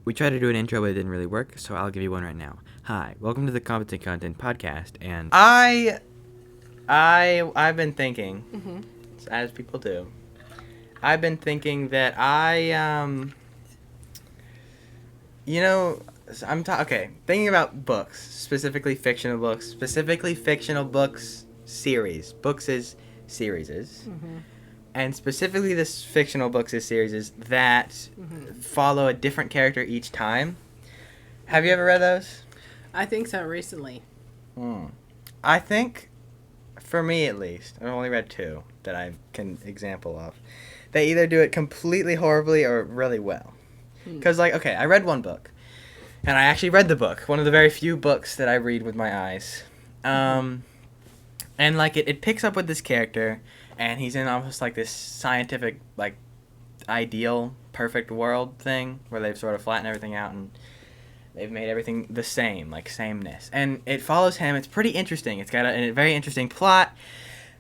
We tried to do an intro, but it didn't really work, so I'll give you one right now. Hi, welcome to the Competent Content Podcast, and I've been thinking, as people do, I've been thinking that thinking about books, specifically fictional books, series. Books is series. And specifically this fictional books is series that follow a different character each time. Have you ever read those? I think so, recently. I think, for me at least, I've only read 2 that I can example of. They either do it completely horribly or really well. Because, I read one book. And I actually read the book. One of the very few books that I read with my eyes. And, it picks up with this character, and he's in almost, this scientific, ideal, perfect world thing, where they've sort of flattened everything out, and they've made everything the same, sameness. And it follows him. It's pretty interesting. It's got a very interesting plot,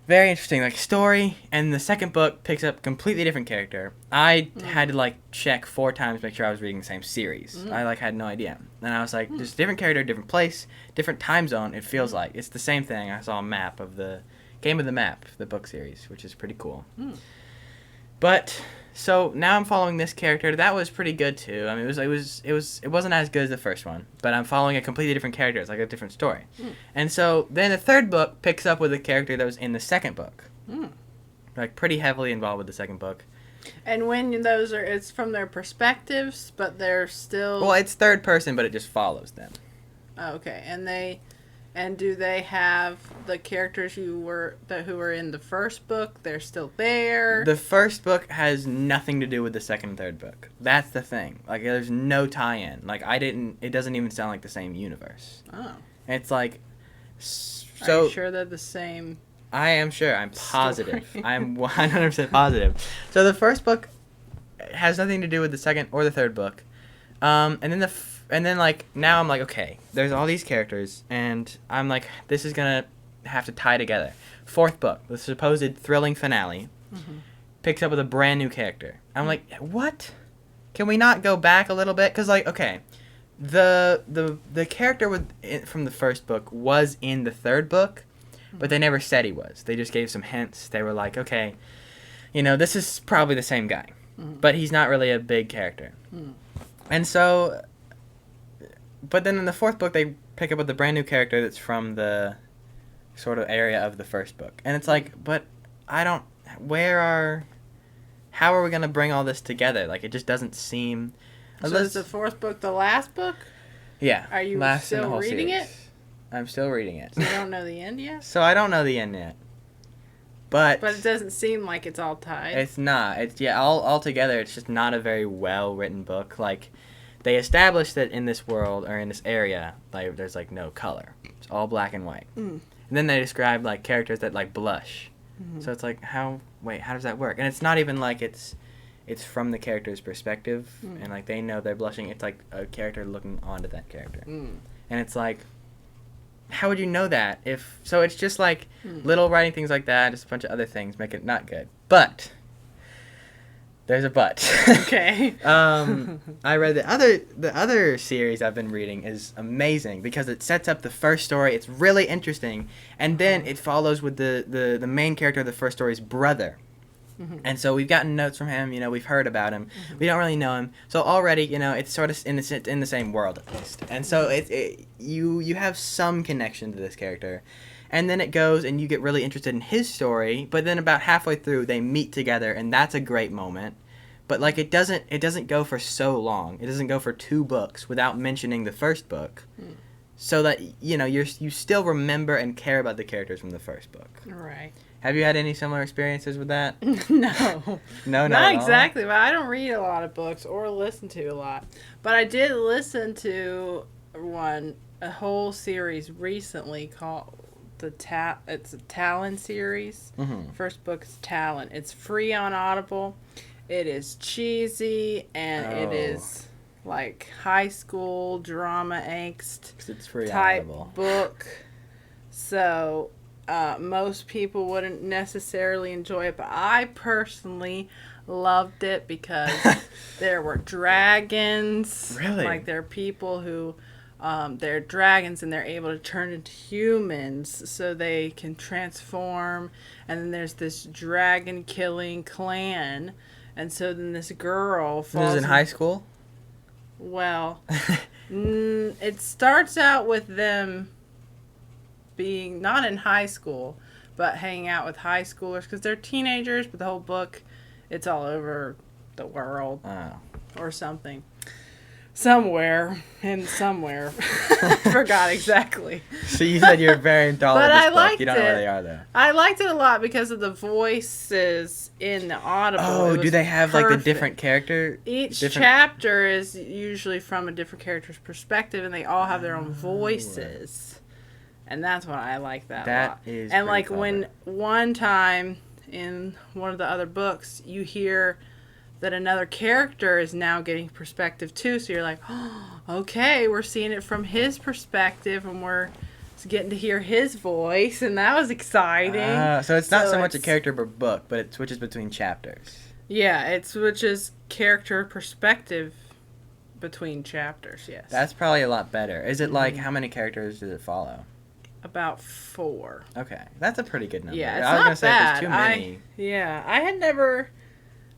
very interesting, story. And the second book picks up completely different character. I had to, check 4 times to make sure I was reading the same series. I, had no idea. And I was like, just different character, different place, different time zone, it feels like. It's the same thing. I saw a map of the Game of the Map, the book series, which is pretty cool. But... So now I'm following this character. That was pretty good too. I mean, it wasn't as good as the first one, but I'm following a completely different character. It's like a different story. And so then the third book picks up with a character that was in the second book. Pretty heavily involved with the second book. And when those are, it's from their perspectives, but they're still. Well, it's third person, but it just follows them. Okay, and do they have the characters who were in the first book? They're still there. The first book has nothing to do with the second and third book. That's the thing. There's no tie-in. It doesn't even sound like the same universe. Oh. It's so. Are you sure they're the same? I am sure. I'm positive. I'm 100% positive. So the first book has nothing to do with the second or the third book. And then now I'm okay, there's all these characters, and I'm this is gonna have to tie together. Fourth book, the supposed thrilling finale, picks up with a brand new character. I'm what? Can we not go back a little bit? Because the character from the first book was in the third book, but they never said he was. They just gave some hints. They were okay, this is probably the same guy, but he's not really a big character. And so... But then in the fourth book, they pick up with a brand new character that's from the sort of area of the first book. And it's but how are we going to bring all this together? It just doesn't seem... So is the fourth book the last book? Yeah. Are you still reading it? I'm still reading it. So you don't know the end yet? So I don't know the end yet. But it doesn't seem like it's all tied. It's not. All together, it's just not a very well-written book. They established that in this world, or in this area, there's, no color. It's all black and white. And then they describe, characters that, blush. So it's how does that work? And it's not even it's from the character's perspective, and, they know they're blushing. It's, a character looking onto that character. And it's, how would you know that? So it's just, little writing things like that, just a bunch of other things make it not good. But... There's a but. Okay. I read the other series I've been reading is amazing because it sets up the first story. It's really interesting, and then it follows with the main character of the first story's brother. And so we've gotten notes from him. We've heard about him. We don't really know him, so already it's sort of in the same world at least. And so you have some connection to this character. And then it goes, and you get really interested in his story. But then about halfway through, they meet together, and that's a great moment. But it doesn't go for so long. It doesn't go for 2 books without mentioning the first book, so that you still remember and care about the characters from the first book. Right. Have you had any similar experiences with that? No. No, not exactly. But I don't read a lot of books or listen to a lot. But I did listen to a whole series recently called. It's a Talon series. First book is Talon. It's free on Audible. It is cheesy, and it is high school drama angst it's free type on Audible. Book. So most people wouldn't necessarily enjoy it, but I personally loved it because there were dragons. Really? Like, there are people who, they're dragons and they're able to turn into humans so they can transform. And then there's this dragon killing clan. And so then this girl falls. This is in high school? Well, it starts out with them being not in high school, but hanging out with high schoolers because they're teenagers, but the whole book, it's all over the world or something. Somewhere. Forgot exactly. So you said you're very enthralled with this book. You don't know where they are, though. I liked it a lot because of the voices in the Audible. Oh, do they have, like, the different character? Each chapter is usually from a different character's perspective, and they all have their own voices. And that's what I like that a lot. That is and, like, clever. when one time in one of the other books, you hear that another character is now getting perspective too, so you're like, oh, okay, we're seeing it from his perspective, and we're getting to hear his voice, and that was exciting. So it's not so much a character per book, but it switches between chapters. Yeah, it switches character perspective between chapters, yes. That's probably a lot better. Is it like, how many characters does it follow? About 4. Okay, that's a pretty good number. Yeah, it's I was not gonna say bad. if there's too many. I had never.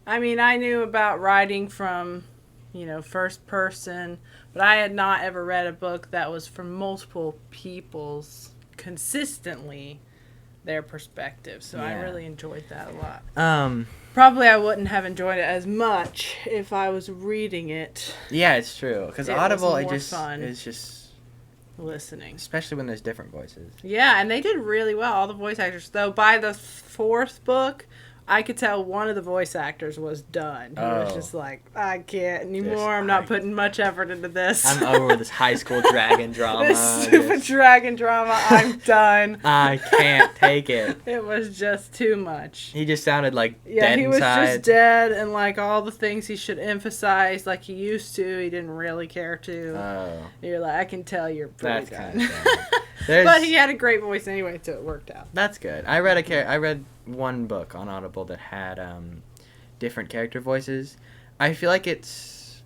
I mean, I knew about writing from, first person, but I had not ever read a book that was from multiple people's consistently their perspective. So I really enjoyed that a lot. Probably I wouldn't have enjoyed it as much if I was reading it. Yeah, it's true. Because Audible, fun it's just listening, especially when there's different voices. Yeah, and they did really well. All the voice actors, though. By the 4th book, I could tell one of the voice actors was done. He was just like, I can't anymore. I'm not putting much effort into this. I'm over this high school dragon drama. This stupid dragon drama. I'm done. I can't take it. It was just too much. He just sounded like dead Yeah, he was inside. just dead, and like all the things he should emphasize like he used to, he didn't really care to. Oh. You're like, I can tell you're pretty That's done. kind of sad. But he had a great voice anyway, so it worked out. That's good. I read one book on Audible that had different character voices. I feel like it's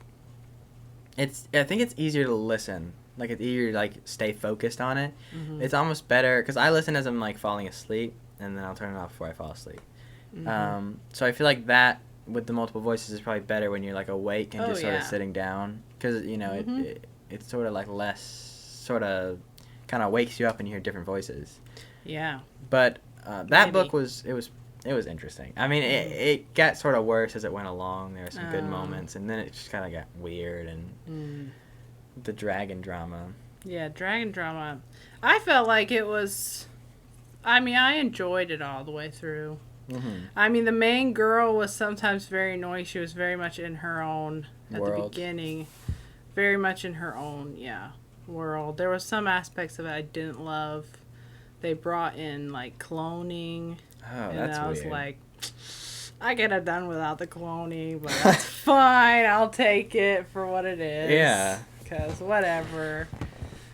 I think it's easier to listen. Like, it's easier to, like, stay focused on it. Mm-hmm. It's almost better because I listen as I'm, like, falling asleep, and then I'll turn it off before I fall asleep. Mm-hmm. So I feel like that with the multiple voices is probably better when you're, like, awake and just sort of sitting down, because it's sort of like less sort of kind of wakes you up and you hear different voices. Yeah. But that book was interesting. I mean, it got sort of worse as it went along. There were some good moments, and then it just kind of got weird, and the dragon drama. Yeah, dragon drama. I felt like it was. I mean, I enjoyed it all the way through. Mm-hmm. I mean, the main girl was sometimes very annoying. She was very much in her own world. The beginning. Very much in her own, world. There was some aspects of it I didn't love. They brought in, like, cloning. Oh, and that's I was weird. like, I could have done without the cloning, but that's fine. I'll take it for what it is. Yeah. Because whatever.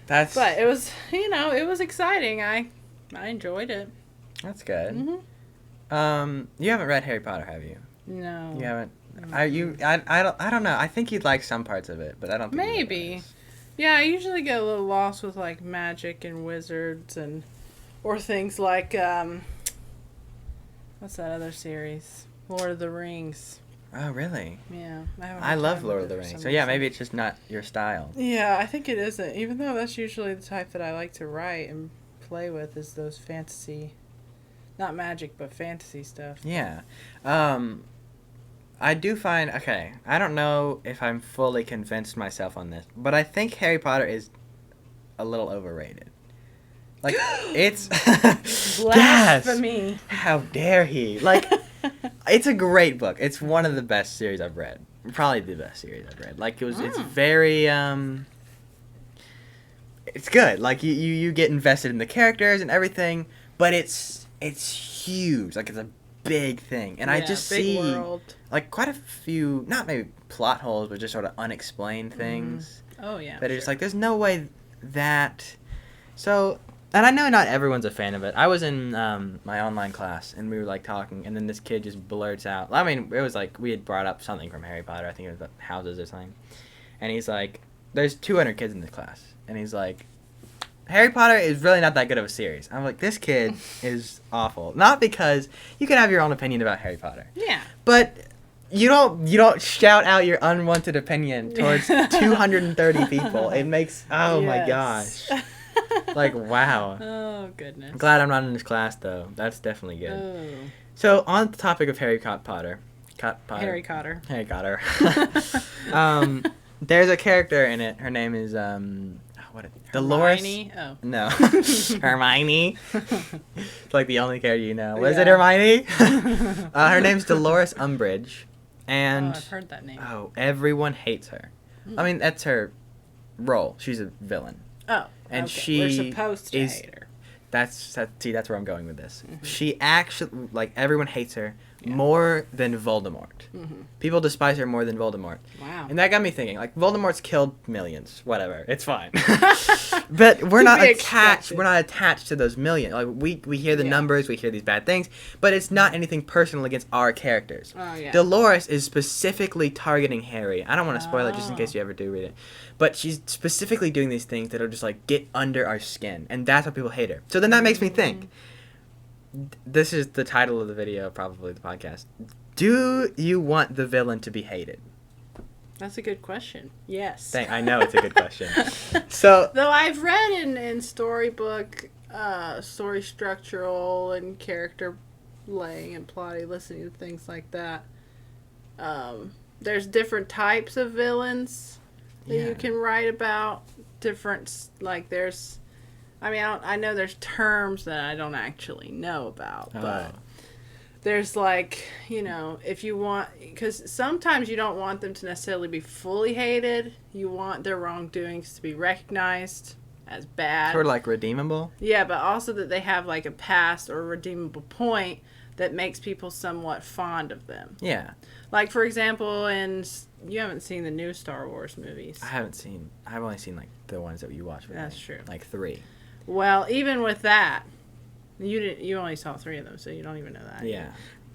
But it was, it was exciting. I enjoyed it. That's good. Mm-hmm. You haven't read Harry Potter, have you? No. You haven't? I don't know. I think you'd like some parts of it, but I don't think Maybe. Yeah, I usually get a little lost with, like, magic and wizards or things like, what's that other series? Lord of the Rings. Oh, really? Yeah. I love Lord of the Rings. So, yeah, maybe it's just not your style. Yeah, I think it isn't. Even though that's usually the type that I like to write and play with is those fantasy, not magic, but fantasy stuff. Yeah. I do find, okay, I don't know if I'm fully convinced myself on this, but I think Harry Potter is a little overrated. Like, it's... Blasphemy. Yes! How dare he? Like, it's a great book. It's one of the best series I've read. Probably the best series I've read. Like, it's very, it's good. Like, you get invested in the characters and everything, but it's huge. Like, it's a big thing. And I just see... world. Like, quite a few, not maybe plot holes, but just sort of unexplained things. Oh, yeah. That are just like, there's no way that... So, And I know not everyone's a fan of it. I was in my online class, and we were, like, talking, and then this kid just blurts out. I mean, it was, like, we had brought up something from Harry Potter. I think it was about houses or something. And he's like, there's 200 kids in this class. And he's like, Harry Potter is really not that good of a series. I'm like, this kid is awful. Not because you can have your own opinion about Harry Potter. Yeah. But you don't shout out your unwanted opinion towards 230 people. It makes, oh my gosh. Like, wow. Oh, goodness. Glad I'm not in this class, though. That's definitely good. Oh. So, on the topic of Harry Potter. Harry Cotter. Harry Potter. There's a character in it. Her name is, Dolores? Hermione? Oh. No. Hermione. It's like the only character you know. Was Yeah. it Hermione? Her name's Dolores Umbridge. And, I've heard that name. everyone hates her. I mean, that's her role. She's a villain. Oh. And okay. We're supposed to hate her. That's where I'm going with this. Mm-hmm. She actually, like, everyone hates her Yeah. more than Voldemort. Mm-hmm. People despise her more than Voldemort. Wow. And that got me thinking, like, Voldemort's killed millions. Whatever. It's fine. But we're not attached. We're not attached to those millions. Like, we hear the numbers, we hear these bad things, but it's not anything personal against our characters. Oh, yeah. Dolores is specifically targeting Harry. I don't want to spoil it just in case you ever do read it. But she's specifically doing these things that are just, like, get under our skin. And that's why people hate her. So then that makes me think. This is the title of the video, probably the podcast. Do you want the villain to be hated? That's a good question. Yes. I know it's a good question. So, though I've read in storybook, story structural and character laying and plotting, listening to things like that. There's different types of villains that you can write about. There's, I mean, I know there's terms that I don't actually know about, but there's like, if you want, because sometimes you don't want them to necessarily be fully hated. You want their wrongdoings to be recognized as bad. Sort of like redeemable? Yeah, but also that they have like a past or a redeemable point that makes people somewhat fond of them. Yeah. Like, for example, you haven't seen the new Star Wars movies. I've only seen like the ones that you watched with That's me. true. Like 3. Well, even with that, you only saw 3 of them, so you don't even know that. Yeah.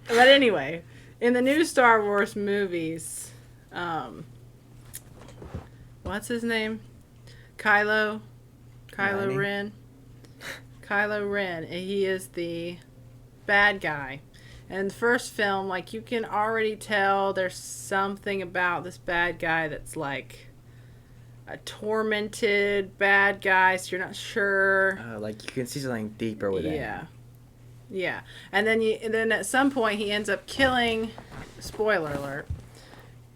But anyway, in the new Star Wars movies, what's his name? Kylo Ren. Kylo Ren. And he is the bad guy. And in the first film, like, you can already tell there's something about this bad guy that's like a tormented bad guy, so you're not sure. Like you can see something deeper with it. Yeah. And then at some point he ends up killing, spoiler alert,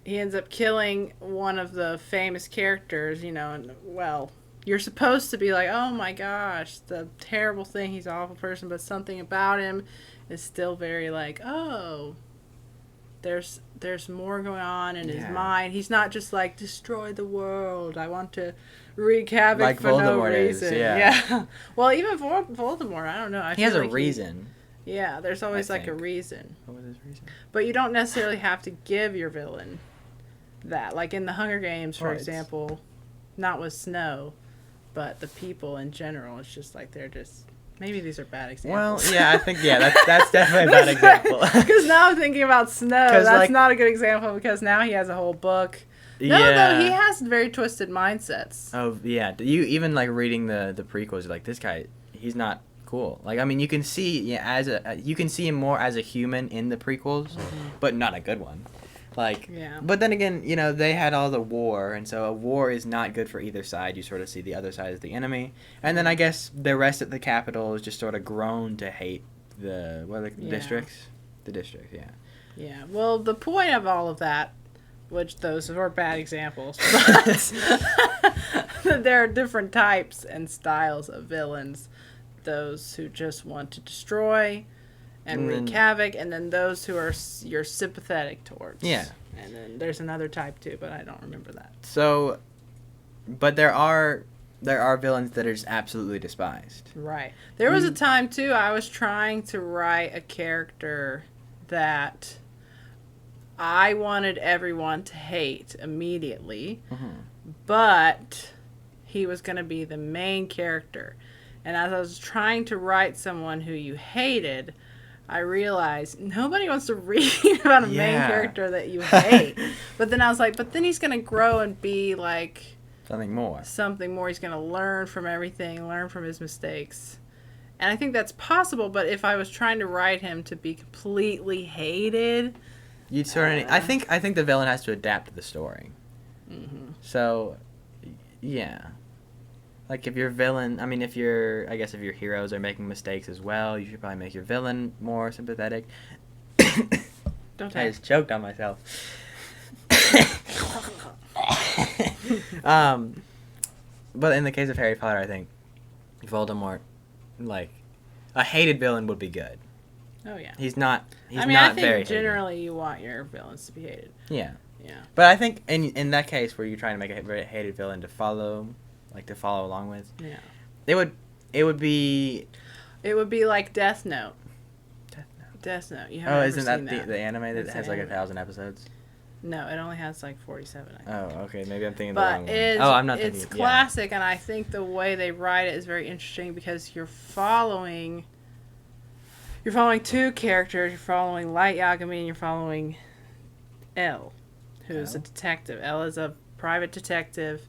he ends up killing one of the famous characters, and, well, you're supposed to be like, oh my gosh, the terrible thing, he's an awful person, but something about him is still very like, oh, there's more going on in his mind. He's not just like, destroy the world, I want to wreak havoc like for Voldemort no reason. Yeah. Well, even Voldemort, I don't know. He has a reason. Yeah, there's always like a reason. What was his reason? But you don't necessarily have to give your villain that. Like in the Hunger Games, for example, not with Snow, but the people in general, it's just like they're just... Maybe these are bad examples. Well, yeah, I think, that's definitely a bad example. Because now I'm thinking about Snow. That's not a good example because now he has a whole book. No, he has very twisted mindsets. Oh, yeah. You even, like, reading the prequels, you're like, this guy, he's not cool. Like, I mean, you can see you can see him more as a human in the prequels, but not a good one. Like, but then again, they had all the war, and so a war is not good for either side. You sort of see the other side as the enemy. And then I guess the rest of the capital is just sort of grown to hate the districts? The districts, yeah. Yeah, well, the point of all of that, which those were bad examples, but there are different types and styles of villains. Those who just want to destroy and wreak havoc, and then those who you're sympathetic towards. Yeah. And then there's another type too, but I don't remember that. So, but there are villains that are just absolutely despised. Right. There was a time too I was trying to write a character that I wanted everyone to hate immediately, but he was going to be the main character. And as I was trying to write someone who you hated, I realized nobody wants to read about a main character that you hate. But then I was like, but then he's going to grow and be like... Something more. He's going to learn from everything, learn from his mistakes. And I think that's possible, but if I was trying to write him to be completely hated... You'd sort of... I think the villain has to adapt to the story. Mm-hmm. So, yeah. Like, if your villain... I guess if your heroes are making mistakes as well, you should probably make your villain more sympathetic. Don't I just choked on myself. But in the case of Harry Potter, I think Voldemort, like, a hated villain would be good. Oh, yeah. He's not I very think generally you want your villains to be hated. Yeah. Yeah. But I think in that case where you're trying to make a very hated villain to follow along with, yeah, it would be like Death Note. Death Note. You haven't isn't seen that the anime that has like 1,000 episodes? No, it only has like 47. I think. Oh, okay. Maybe I'm thinking the wrong one. I'm not thinking. It's classic, and I think the way they write it is very interesting because you're following two characters. You're following Light Yagami and you're following Elle, who's a detective. Elle is a private detective,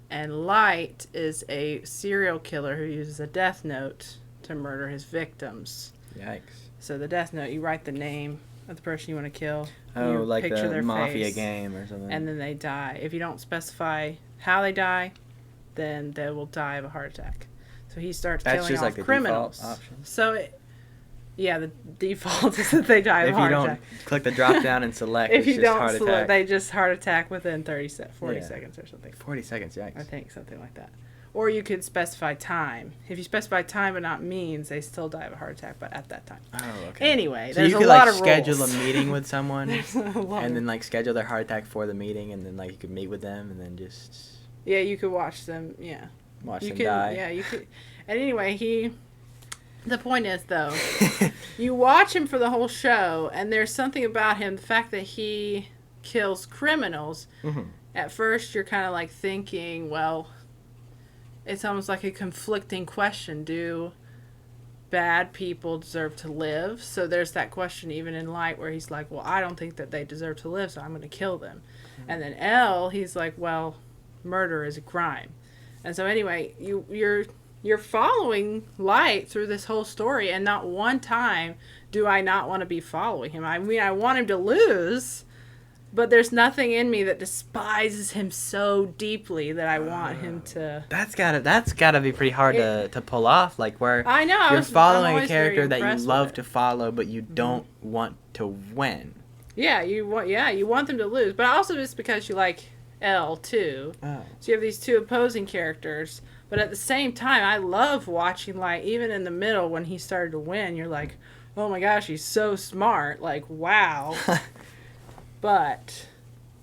and Light is a serial killer who uses a death note to murder his victims. Yikes. So the death note, you write the name of the person you want to kill. Oh, you like picture the their Mafia face, game or something. and then they die. If you don't specify how they die, then they will die of a heart attack. So he starts killing off criminals. Default option. So, the default is that they die of a heart attack. If you don't click the drop down and select, if you don't select, attack. they just heart attack within 40 seconds or something. 40 seconds, yikes. I think something like that. Or you could specify time. If you specify time but not means, they still die of a heart attack, but at that time. Oh, okay. Anyway, so there's you could, a lot of rules. schedule a meeting with someone, and then schedule their heart attack for the meeting, and then you could meet with them, and then just you could watch them. Yeah, watch them die. Yeah, you could. And anyway, the point is though, you watch him for the whole show, and there's something about him. The fact that he kills criminals. Mm-hmm. At first, you're kind of like thinking, well. It's almost like a conflicting question. Do bad people deserve to live? So there's that question even in Light where he's like, well, I don't think that they deserve to live, so I'm going to kill them. Mm-hmm. And then Elle, he's like, well, murder is a crime. And so anyway, you're following Light through this whole story, and not one time do I not want to be following him. I mean, I want him to lose, but there's nothing in me that despises him so deeply that I want him to... That's gotta be pretty hard to pull off. Like, where I know, you're following a character that you love to follow, but you don't want to win. Yeah, you want them to lose. But also just because you like Elle, too. Oh. So you have these two opposing characters. But at the same time, I love watching, like, even in the middle when he started to win, you're like, oh my gosh, he's so smart. Like, wow. But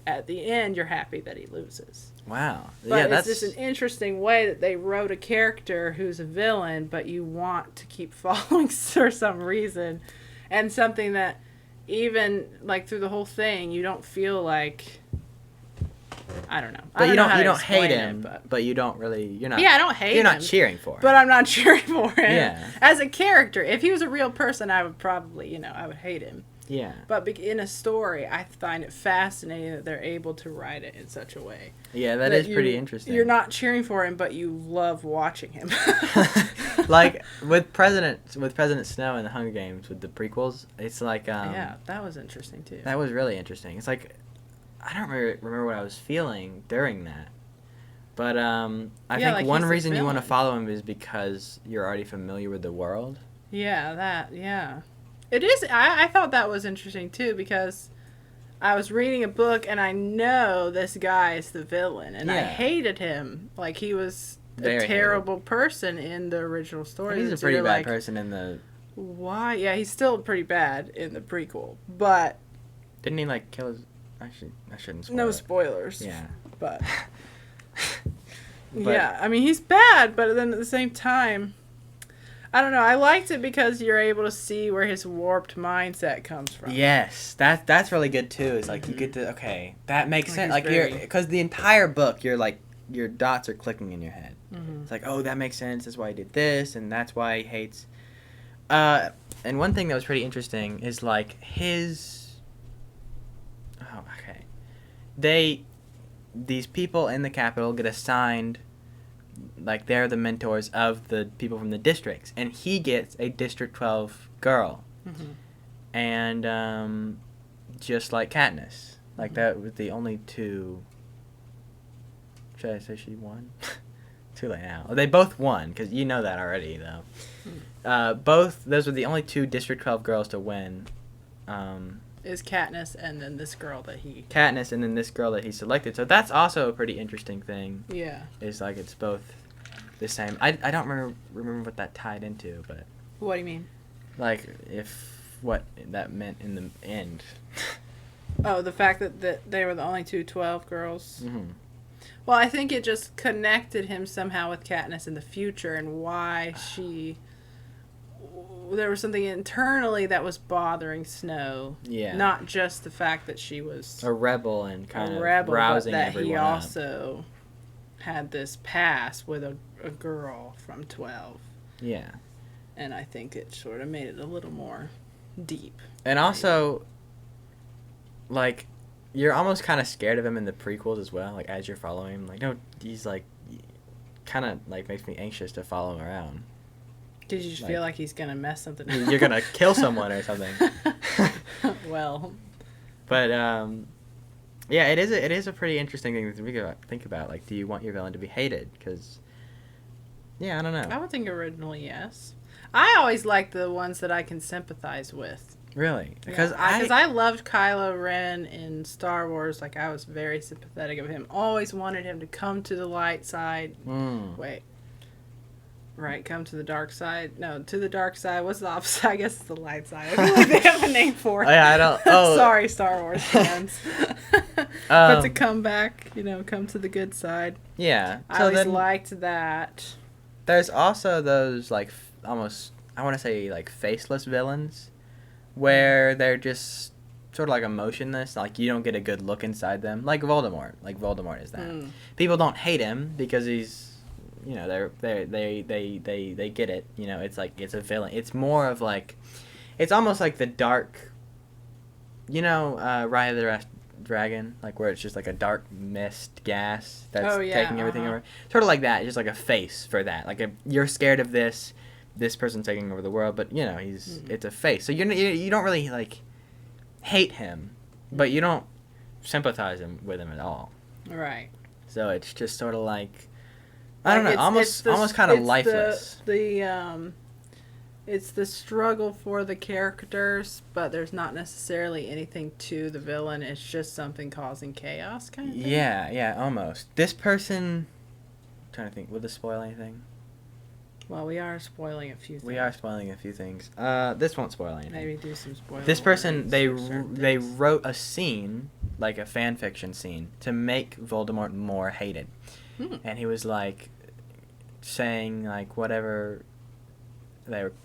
at the end, you're happy that he loses. Wow. But it's just an interesting way that they wrote a character who's a villain, but you want to keep following for some reason. And something that even, like, through the whole thing, you don't feel like... I don't know. But you don't hate him, but you don't really... You're not, I don't hate him. You're not cheering for him. But I'm not cheering for him. Yeah. As a character. If he was a real person, I would probably, I would hate him. Yeah. But in a story, I find it fascinating that they're able to write it in such a way. Yeah, that is pretty interesting. You're not cheering for him, but you love watching him. Like with President Snow in the Hunger Games with the prequels, it's like yeah, that was interesting too. That was really interesting. It's like I don't remember what I was feeling during that. But I think one reason you want to follow him is because you're already familiar with the world. Yeah. It is. I thought that was interesting, too, because I was reading a book, and I know this guy is the villain, and I hated him. Like, he was a terrible person in the original story. He's a pretty bad person in the... Why? Yeah, he's still pretty bad in the prequel, but... Didn't he, kill his... Actually, I shouldn't spoil No it. spoilers. Yeah. But... yeah, I mean, he's bad, but then at the same time... I don't know. I liked it because you're able to see where his warped mindset comes from. Yes, that's really good too. It's like you get to that makes sense. Like because the entire book you're like your dots are clicking in your head. It's like, oh, that makes sense. That's why he did this, and that's why he hates. And one thing that was pretty interesting is like his. Oh, okay. These people in the Capitol get assigned, like they're the mentors of the people from the districts, and he gets a District 12 girl, and just like Katniss, like that was the only two. Should I say she won? Too late now. They both won, because you know that already, though. Those were the only two District 12 girls to win. Is Katniss and then this girl that he... Katniss and then this girl that he selected. So that's also a pretty interesting thing. Yeah. Is like it's both the same. I don't remember what that tied into, but... What do you mean? Like, what that meant in the end. Oh, the fact that they were the only two 12 girls? Mm-hmm. Well, I think it just connected him somehow with Katniss in the future and why she... There was something internally that was bothering Snow. Yeah. Not just the fact that she was... A rebel and kind of rebel, rousing but that everyone he up. also had this past with a girl from 12. Yeah. And I think it sort of made it a little more deep. And also, like, you're almost kind of scared of him in the prequels as well, like, as you're following him. Like, no, he's, like, kind of, like, makes me anxious to follow him around. Did you just feel like he's going to mess something up? You're going to kill someone or something. Well. But, yeah, it is a pretty interesting thing to think about. Like, do you want your villain to be hated? Because, yeah, I don't know. I would think originally, yes. I always like the ones that I can sympathize with. Really? Because I loved Kylo Ren in Star Wars. Like, I was very sympathetic of him. Always wanted him to come to the light side. Wait. Right, come to the dark side. No, to the dark side. What's the opposite? I guess it's the light side. I feel like they have a name for it. I don't... Oh. Sorry, Star Wars fans. But to come back, come to the good side. Yeah. I always liked that. There's also those, like, almost, I want to say, like, faceless villains, where they're just sort of, like, emotionless. Like, you don't get a good look inside them. Like Voldemort. Like, Voldemort is that. People don't hate him because he's... they get it. It's like it's a villain. It's more of like, it's almost like the dark. Ride of the Last Dragon, like where it's just like a dark mist gas that's taking everything over. Sort of like that. Just like a face for that. Like you're scared of this person's taking over the world, but it's a face. So you don't really like hate him, but you don't sympathize with him at all. Right. So it's just sort of like. I don't know, almost kind of lifeless. It's the struggle for the characters, but there's not necessarily anything to the villain. It's just something causing chaos, kind of thing. Yeah, almost. This person... I'm trying to think, will this spoil anything? Well, we are spoiling a few things. We are spoiling a few things. This won't spoil anything. Maybe do some spoilers. This person, they wrote a scene, like a fan fiction scene, to make Voldemort more hated. And he was like... saying like whatever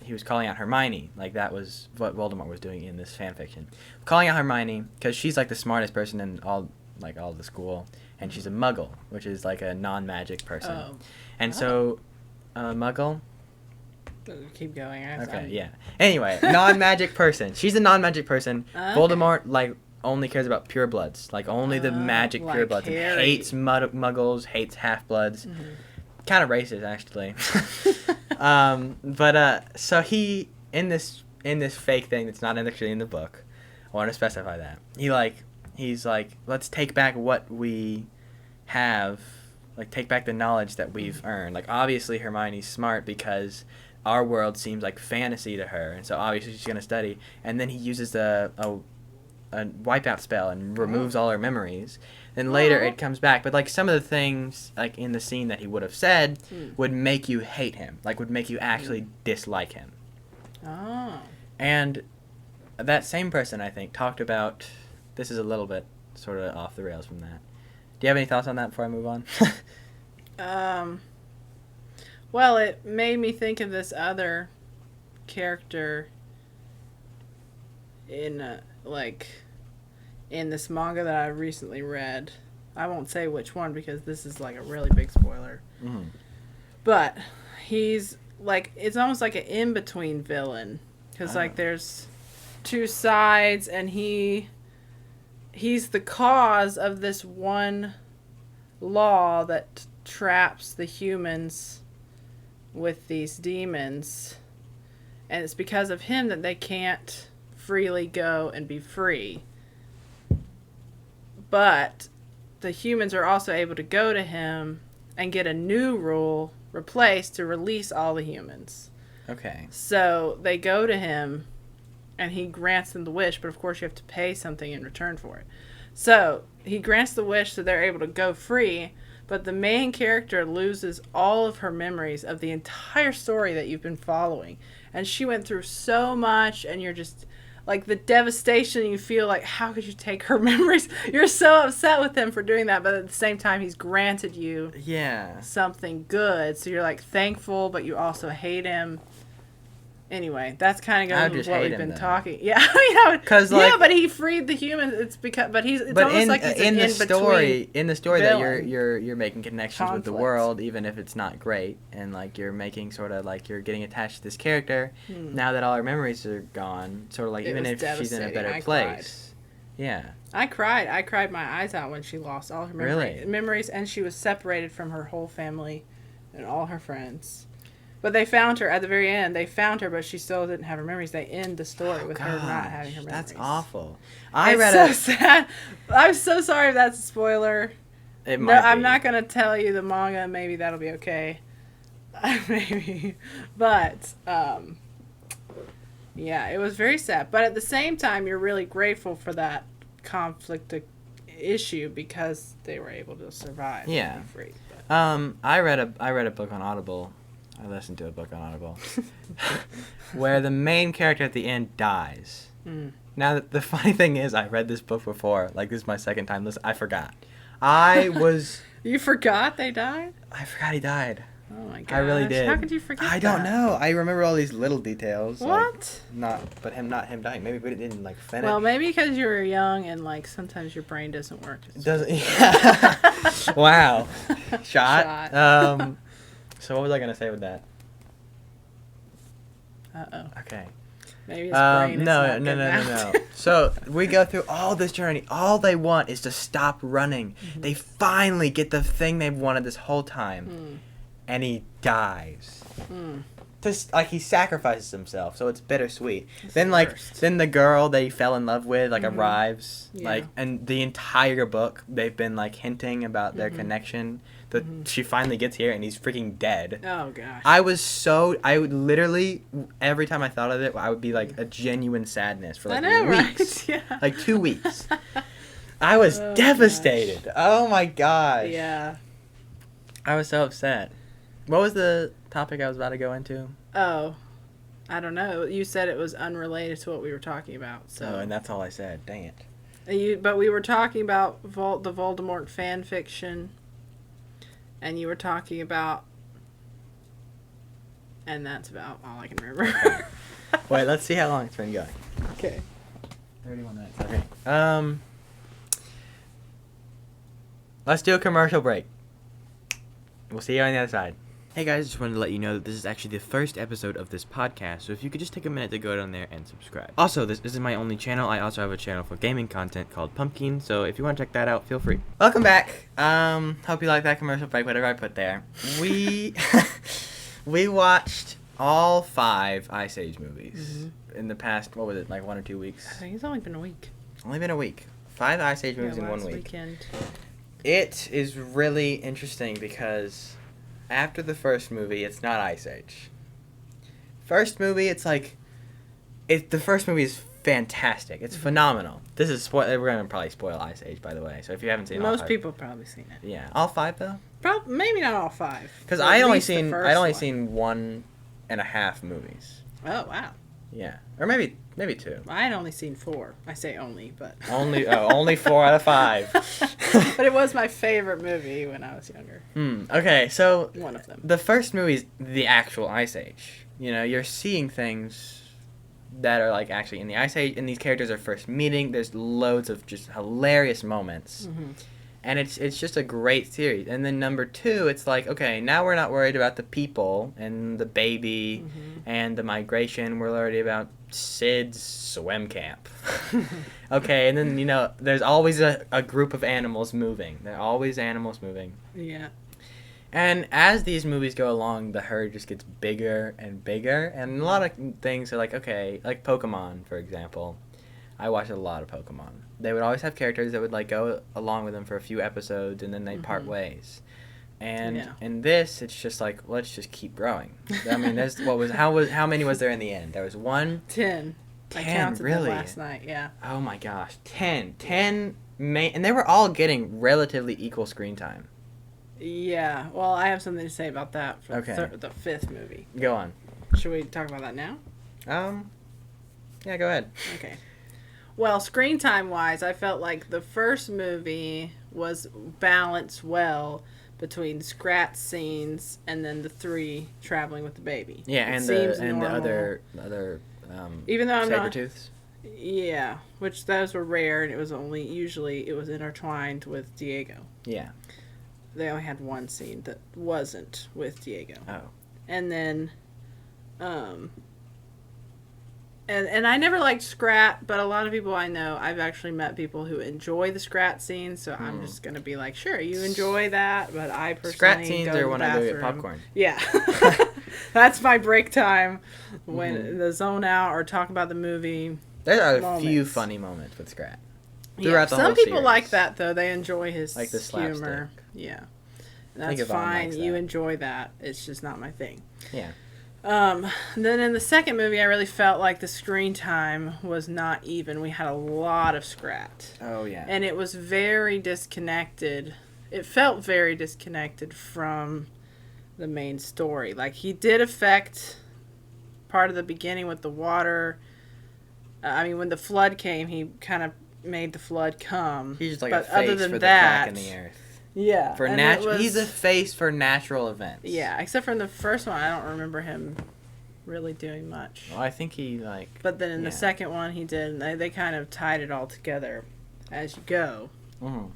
he was calling out Hermione, like that was what Voldemort was doing in this fanfiction, calling out Hermione because she's like the smartest person in all the school, and she's a Muggle, which is like a non-magic person. So Muggle. Keep going. Okay, yeah. Anyway, non-magic person. She's a non-magic person. Okay. Voldemort like only cares about purebloods, like only the magic like purebloods, and hates Muggles, hates half-bloods. Kind of racist, actually. So he in this fake thing that's not actually in the book. I want to specify that he's like, let's take back what we have, like take back the knowledge that we've earned. Like obviously Hermione's smart because our world seems like fantasy to her, and so obviously she's gonna study. And then he uses a wipeout spell and removes all her memories. Then later it comes back, but like some of the things like in the scene that he would have said would make you hate him, like would make you actually dislike him. And that same person, I think, talked about, this is a little bit sort of off the rails from that. Do you have any thoughts on that before I move on? Well, it made me think of this other character in this manga that I recently read, I won't say which one because this is like a really big spoiler. Mm-hmm. But he's like, it's almost like an in-between villain. Because, like, there's two sides, and he's the cause of this one law that traps the humans with these demons. And it's because of him that they can't freely go and be free. But the humans are also able to go to him and get a new rule replaced to release all the humans. Okay. So they go to him and he grants them the wish, but of course you have to pay something in return for it. So he grants the wish so they're able to go free, but the main character loses all of her memories of the entire story that you've been following. And she went through so much, and you're just like the devastation you feel like, how could you take her memories? You're so upset with him for doing that, but at the same time he's granted you something good, so you're like thankful, but you also hate him. Anyway, that's kind of goes with what we've been talking. Yeah, but he freed the humans. It's because, but almost like he's in the story that you're making connections with the world, even if it's not great, and like you're making sort of like you're getting attached to this character. Now that all her memories are gone, sort of like even if she's in a better place. Yeah. I cried my eyes out when she lost all her memories, and she was separated from her whole family and all her friends. But they found her at the very end. They found her, but she still didn't have her memories. They end the story with her not having her memories. That's awful. Sad. I'm so sorry if that's a spoiler. It might be. I'm not going to tell you the manga. Maybe that'll be okay. Maybe. But, yeah, it was very sad. But at the same time, you're really grateful for that conflict issue because they were able to survive. Yeah. And be free. I read a book on Audible. I listened to a book on Audible where the main character at the end dies. Now, the funny thing is, I read this book before. Like, this is my second time listening. I forgot. You forgot they died? I forgot he died. Oh, my gosh. I really did. How could you forget I don't know. I remember all these little details. What? Like, not him dying. Maybe it didn't, like, finish. Well, maybe because you were young and, like, sometimes your brain doesn't work. It doesn't. Yeah. Wow. Shot. So what was I going to say with that? Uh-oh. Okay. Maybe his brain is not No. So we go through all this journey. All they want is to stop running. Mm-hmm. They finally get the thing they've wanted this whole time. And he dies. Just, like, he sacrifices himself, so it's bittersweet. Then the girl they fell in love with, like, arrives. Yeah. Like, and the entire book, they've been, like, hinting about their connection. She finally gets here, and he's freaking dead. Oh, gosh. I would literally, every time I thought of it, I would be, like, a genuine sadness for, like, weeks. Right? Yeah. Like, 2 weeks. I was devastated. Gosh. Oh, my gosh. Yeah. I was so upset. What was the topic I was about to go into? Oh, I don't know. You said it was unrelated to what we were talking about. So. Oh, and that's all I said. Dang it. But we were talking about the Voldemort fan fiction, and you were talking about, and that's about all I can remember. Wait, let's see how long it's been going. Okay. 31 minutes. Okay. Let's do a commercial break. We'll see you on the other side. Hey guys, just wanted to let you know that this is actually the first episode of this podcast, so if you could just take a minute to go down there and subscribe. Also, this isn't my only channel. I also have a channel for gaming content called Pumpkin, so if you want to check that out, feel free. Welcome back. Hope you like that commercial break, whatever I put there. We watched all 5 Ice Age movies in the past, what was it, like 1 or 2 weeks? I think it's only been a week. Only been a week. 5 Ice Age movies in 1 week. Weekend. It is really interesting because after the first movie, it's not Ice Age. First movie, it's like... the first movie is fantastic. It's phenomenal. This is... We're going to probably spoil Ice Age, by the way. So if you haven't seen all 5... Most people have probably seen it. Yeah. All 5, though? Maybe not all 5. Because I'd only seen 1.5 movies. Oh, wow. Yeah. Or maybe 2. I'd only seen 4. I say only, but... Only 4 out of 5. But it was my favorite movie when I was younger. Okay, so... One of them. The first movie is the actual Ice Age. You know, you're seeing things that are, like, actually in the Ice Age, and these characters are first meeting. There's loads of just hilarious moments. And it's just a great series. And then number 2, it's like, okay, now we're not worried about the people and the baby and the migration. We're worried about Sid's swim camp. Okay, and then, there's always a group of animals moving. There are always animals moving. Yeah. And as these movies go along, the herd just gets bigger and bigger. And a lot of things are like, okay, like Pokemon, for example. I watched a lot of Pokemon. They would always have characters that would like go along with them for a few episodes, and then they'd part ways. And in this, it's just like, let's just keep growing. I mean, how many was there in the end? There was 1, 10. 10, I counted really? them last night. Yeah. Oh my gosh, 10 and they were all getting relatively equal screen time. Yeah. Well, I have something to say about that for Okay. the 5th movie. Go on. Should we talk about that now? Yeah, go ahead. Okay. Well, screen time wise, I felt like the first movie was balanced well between Scrat scenes and then the 3 traveling with the baby. Yeah, It and seems the normal. other Even though I'm not Sabertooths. Yeah, which those were rare, and it was usually intertwined with Diego. Yeah. They only had one scene that wasn't with Diego. Oh. And then, and I never liked Scrat, but a lot of people I know, I've actually met people who enjoy the Scrat scenes, so I'm just going to be like, sure, you enjoy that, but I personally Scrat scenes go to are the when I go get bathroom. popcorn. Yeah. That's my break time, when the zone out or talk about the movie. There are a moments. few funny moments with Scrat. Yeah, The some whole people series. like that, though. They enjoy his Like the humor. slapstick. Yeah. I think That's Yvonne fine. likes You that. enjoy that. It's just not my thing. Yeah. Then in the second movie, I really felt like the screen time was not even. We had a lot of Scrat. Oh, yeah. And it was very disconnected. It felt very disconnected from the main story. Like, he did affect part of the beginning with the water. When the flood came, he kind of made the flood come. He's just like but a face other than for that, the crack in the earth. Yeah. For he's a face for natural events. Yeah, except for in the first one, I don't remember him really doing much. Well, I think he, like... But then in the yeah. second one, he did, and they kind of tied it all together as you go. Mhm.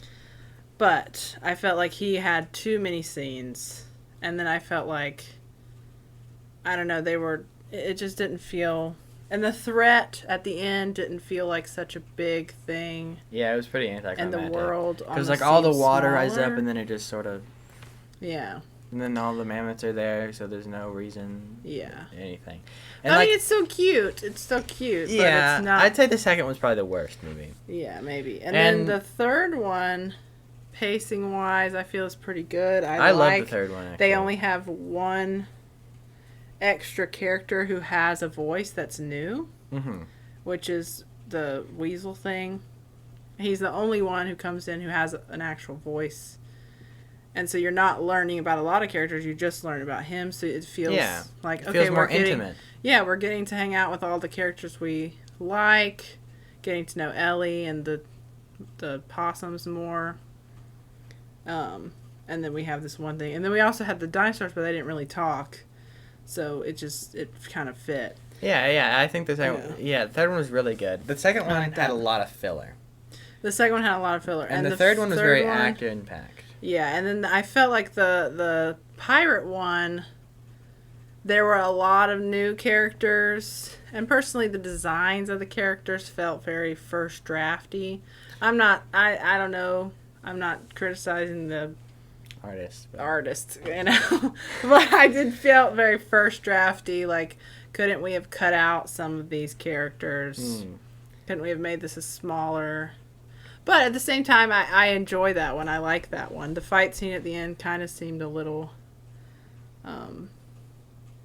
But I felt like he had too many scenes, and then I felt like, I don't know, it just didn't feel... And the threat at the end didn't feel like such a big thing. Yeah, it was pretty anticlimactic. And the world because like all the water rises up, and then it just sort of... Yeah. And then all the mammoths are there, so there's no reason... Yeah. Anything. And I mean, it's so cute. It's so cute. Yeah, but it's not... I'd say the second one's probably the worst movie. Yeah, maybe. And then the third one, pacing-wise, I feel is pretty good. I love the third one, actually. They only have one extra character who has a voice that's new, which is the weasel thing. He's the only one who comes in who has an actual voice. And so you're not learning about a lot of characters, you just learn about him, so it feels like, it okay, feels more we're getting, intimate. Yeah, we're getting to hang out with all the characters we like, getting to know Ellie and the possums more. And then we have this one thing. And then we also had the dinosaurs, but they didn't really talk. So it kind of fit. Yeah, I think the third one was really good. The second one had a lot of filler. The second one had a lot of filler. And the third one was very actor-packed. Yeah, and then I felt like the pirate one, there were a lot of new characters. And personally, the designs of the characters felt very first drafty. I don't know. I'm not criticizing the artist, you know. But I did feel very first drafty. Like, couldn't we have cut out some of these characters? Couldn't we have made this a smaller... But at the same time, I enjoy that one. I like that one. The fight scene at the end kind of seemed a little... I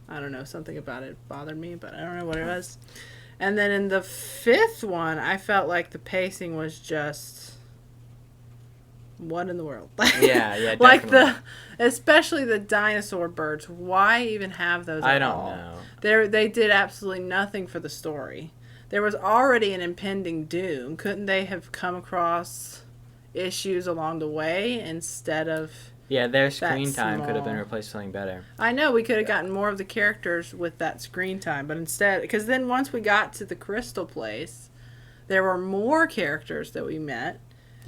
don't know. Something about it bothered me, but I don't know what it was. And then in the fifth one, I felt like the pacing was just... What in the world? Yeah, definitely. Like especially the dinosaur birds. Why even have those at all? I don't know. They did absolutely nothing for the story. There was already an impending doom. Couldn't they have come across issues along the way instead of... Yeah, their screen time could have been replaced with something better. I know, we could have gotten more of the characters with that screen time, but instead... Because then once we got to the crystal place, there were more characters that we met.